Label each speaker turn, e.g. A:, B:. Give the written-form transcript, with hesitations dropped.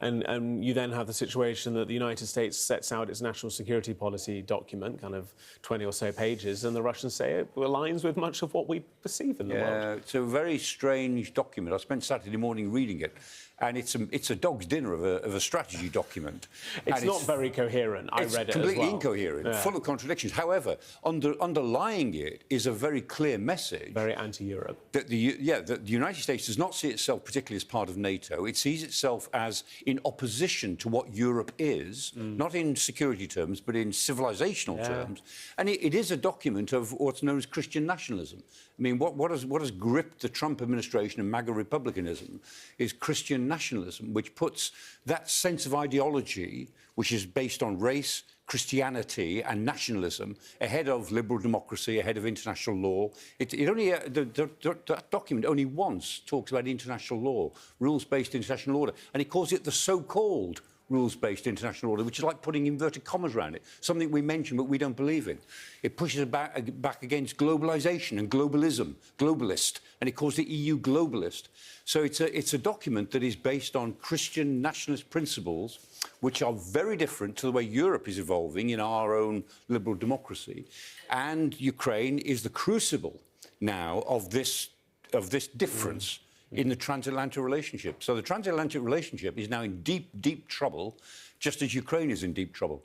A: And you then have the situation that the United States sets out its national security policy document, kind of 20 or so pages, and the Russians say it aligns with much of what we perceive in the world.
B: Yeah, it's a very strange document. I spent Saturday morning reading it, and it's a dog's dinner of a strategy document.
A: It's not very coherent. I read it as well.
B: It's completely incoherent, full of contradictions. However, underlying it is a very clear message.
A: Very anti-Europe.
B: That the United States does not see itself particularly as part of NATO. It sees itself as in opposition to what Europe is, not in security terms, but in civilizational terms. And it is a document of what's known as Christian nationalism. I mean, what has gripped the Trump administration and MAGA republicanism is Christian nationalism, which puts that sense of ideology, which is based on race, Christianity and nationalism, ahead of liberal democracy, ahead of international law. That document only once talks about international law, rules-based international order, and it calls it the so-called rules-based international order, which is like putting inverted commas around it, something we mention but we don't believe in. It pushes back against globalisation and globalism, globalist, and it calls the EU globalist. So it's a document that is based on Christian nationalist principles, which are very different to the way Europe is evolving in our own liberal democracy. And Ukraine is the crucible now of this difference in the transatlantic relationship. So the transatlantic relationship is now in deep, deep trouble, just as Ukraine is in deep trouble.